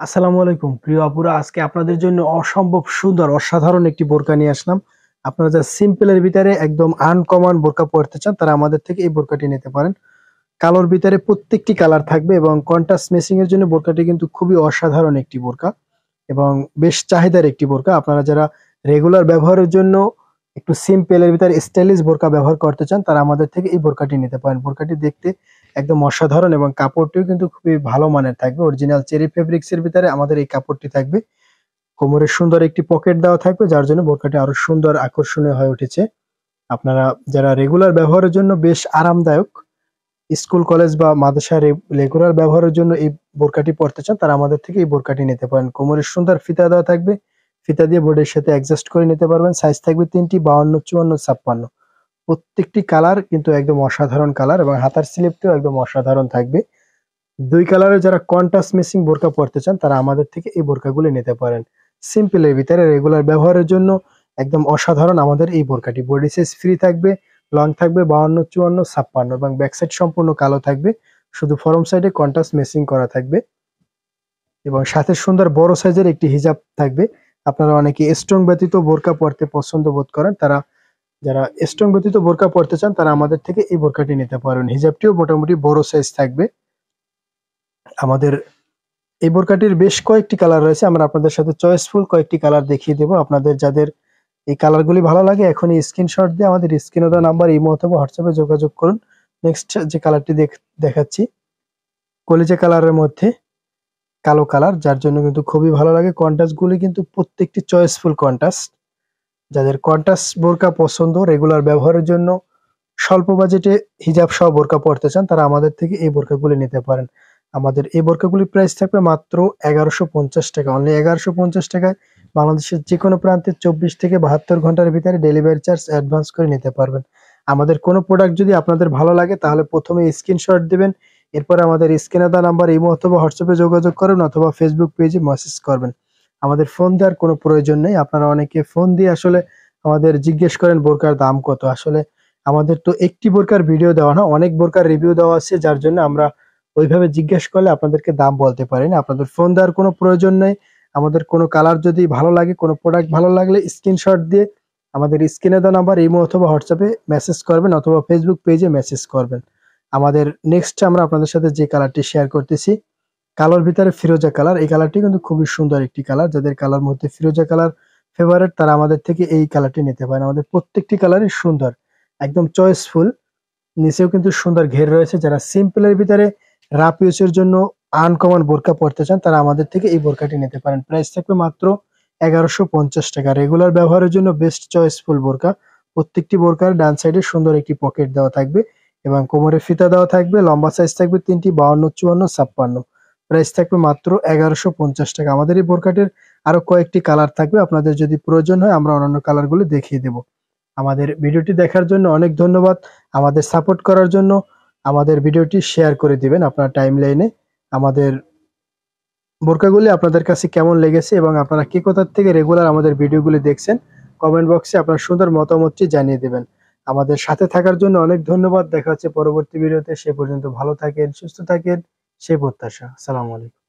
আসসালামু আলাইকুম প্রিয় আপুরা, আজকে আপনাদের জন্য অসম্ভব সুন্দর অসাধারণ একটি বোরকা নিয়ে আসলাম। আপনারা যা সিম্পলের ভিতরে একদম আনকমন বোরকা পরতে চান তারা আমাদের থেকে এই বোরকাটি নিতে পারেন। কালোর ভিতরে প্রত্যেকটি কালার থাকবে এবং কন্ট্রাস্ট ম্যাচিং এর জন্য বোরকাটি কিন্তু খুবই অসাধারণ একটি বোরকা এবং বেশ চাহিদার একটি বোরকা। আপনারা যারা রেগুলার ব্যবহারের জন্য একটু সিম্পলের ভিতরে স্টাইলিশ বোরকা ব্যবহার করতে চান তারা আমাদের থেকে এই বোরকাটি নিতে পারেন। বোরকাটি দেখতে একদম অসাধারণ এবং কাপড়টিও কিন্তু খুবই ভালো মানের থাকবে। অরিজিনাল চেরি ফেব্রিক্স এর ভিতরে আমাদের এই কাপড়টি থাকবে। কোমরে সুন্দর একটি পকেট দেওয়া থাকবে যার জন্য বোরকাটি আরো সুন্দর আকর্ষণীয় হয়ে উঠেছে। আপনারা যারা রেগুলার ব্যবহারের জন্য বেশ আরামদায়ক, স্কুল কলেজ বা মাদ্রাসায় রেগুলার ব্যবহারের জন্য এই বোরকাটি পরতে চান তারা আমাদের থেকে এই বোরকাটি নিতে পারেন। কোমরে সুন্দর ফিতা দেওয়া থাকবে, ফিতা দিয়ে বোর্ডের সাথে অ্যাডজাস্ট করে নিতে পারবেন। সাইজ থাকবে তিনটি, 52, 54, 56। প্রত্যেকটি কালার কিন্তু একদম অসাধারণ কালার এবং হাতার স্লিপটিও একদম অসাধারণ থাকবে। দুই কালারের যারা কন্ট্রাস্ট ম্যাচিং বোরকা পরতে চান তারা আমাদের থেকে এই বোরকাগুলো নিতে পারেন। সিম্পলের ভিতরে রেগুলার ব্যবহারের জন্য একদম অসাধারণ আমাদের এই বোরকাটি। বডি সাইজ ফ্রি থাকবে, লং থাকবে 52, 54, 56 এবং ব্যাক সাইড সম্পূর্ণ কালো থাকবে, শুধু ফরম সাইডে কন্ট্রাস্ট ম্যাচিং করা থাকবে এবং সাথে সুন্দর বড় সাইজের একটি হিজাব থাকবে। আপনারা অনেকে স্ট্রং ব্যতীত বোরকা পরতে পছন্দ বোধ করেন, তারা যারা স্ট্রং ব্যতীত বোরকা পরতে চান তারা আমাদের থেকে এই বোরকাটি নিতে পারেন। হিজাবটিও মোটামুটি বড় সাইজ থাকবে। আমাদের এই বোরকাটির বেশ কয়েকটি কালার রয়েছে, আমরা আপনাদের সাথে চয়েসফুল কয়েকটি কালার দেখিয়ে দেবো। আপনাদের যাদের এই কালারগুলি ভালো লাগে এখনই স্ক্রিনশট দিয়ে আমাদের স্ক্রিনে দেওয়া নাম্বার ইমো অথবা হোয়াটসঅ্যাপে যোগাযোগ করুন। নেক্সট যে কালারটি দেখাচ্ছি, কলিজা কালারের মধ্যে কালো কালার, যার জন্য কিন্তু খুবই ভালো লাগে। কন্ট্রাস্ট গুলি কিন্তু প্রত্যেকটি চয়েসফুল কন্ট্রাস্ট। যাদের কন্ট্রাস্ট বোরকা পছন্দ, রেগুলার ব্যবহারের জন্য স্বল্প বাজেটে হিজাব সহ বোরকা পরতে চান তারা আমাদের থেকে এই বোরকাগুলি নিতে পারেন। আমাদের এই বোরকাগুলির প্রাইস থাকবে মাত্র 1150 টাকা, অনলি 1150 টাকায় বাংলাদেশের যে কোনো প্রান্তে 24 থেকে 72 ঘন্টার ভিতরে ডেলিভারি চার্জ অ্যাডভান্স করে নিতে পারবেন। আমাদের কোনো প্রোডাক্ট যদি আপনাদের ভালো লাগে তাহলে প্রথমে স্ক্রিনশট দিবেন, এরপর আমাদের স্ক্রিনে দেওয়া নাম্বার ইমো অথবা হোয়াটসঅ্যাপে যোগাযোগ করবেন অথবা ফেসবুক পেজে মেসেজ করবেন। আমাদের ফোন দেওয়ার কোনো প্রয়োজন নেই। আপনারা অনেকে ফোন দিয়ে আসলে আমাদের জিজ্ঞেস করেন বোরকার দাম কত। আসলে আমাদের তো একটি বোরকার ভিডিও দেওয়া না, অনেক বোরকার রিভিউ দেওয়া আছে, যার জন্য আমরা ওইভাবে জিজ্ঞেস করলে আপনাদেরকে দাম বলতে পারি না। আপনাদের ফোন দেওয়ার কোনো প্রয়োজন নেই। আমাদের কোনো কালার যদি ভালো লাগে, কোনো প্রোডাক্ট ভালো লাগলে স্ক্রিনশট দিয়ে আমাদের স্ক্রিনে দেওয়া নাম্বার ইমো অথবা হোয়াটসঅ্যাপে মেসেজ করবেন অথবা ফেসবুক পেজে মেসেজ করবেন। আমাদের নেক্সট আমরা আপনাদের সাথে যে কালারটি শেয়ার করতেছি, কালোর ভিতরে ফিরোজা কালার। এই কালারটি কিন্তু খুবই সুন্দর একটি কালার। যাদের কালার মধ্যে ফিরোজা কালার ফেভারিট তারা আমাদের থেকে এই কালারটি নিতে পারেন। আমাদের প্রত্যেকটি কালারই সুন্দর, একদম চয়েসফুল। নিচেও কিন্তু সুন্দর ঘের রয়েছে। যারা সিম্পলের ভিতরে রাফ ইউজের জন্য আনকমন বোরকা পরতে চান তারা আমাদের থেকে এই বোরকাটি নিতে পারেন। প্রাইস থাকবে মাত্র 1150 টাকা। রেগুলার ব্যবহারের জন্য বেস্ট চয়েসফুল বোরকা। প্রত্যেকটি বোরকার ডান সাইডে সুন্দর একটি পকেট দেওয়া থাকবে এবং কোমরে ফিতা দেওয়া থাকবে। লম্বা সাইজ থাকবে তিনটি, 52, 54, 56। প্রাইস থাকবে মাত্র 1150 টাকা। আমাদের এই বোরকাটির আরো কয়েকটি কালার থাকবে, আপনাদের যদি প্রয়োজন হয় আমরা অন্যান্য কালারগুলো দেখিয়ে দেব। আমাদের ভিডিওটি দেখার জন্য অনেক ধন্যবাদ। আমাদের সাপোর্ট করার জন্য আমাদের ভিডিওটি শেয়ার করে দিবেন আপনার টাইমলাইনে। আমাদের বোরকাগুলি আপনাদের কাছে কেমন লেগেছে এবং আপনারা কে কোথা থেকে রেগুলার আমাদের ভিডিওগুলি দেখছেন কমেন্ট বক্সে আপনার সুন্দর মতামতটি জানিয়ে দেবেন। আমাদের সাথে থাকার জন্য অনেক ধন্যবাদ। দেখা হচ্ছে পরবর্তী ভিডিওতে। সে পর্যন্ত ভালো থাকেন, সুস্থ থাকেন, সেই প্রত্যাশা। আসসালামু আলাইকুম।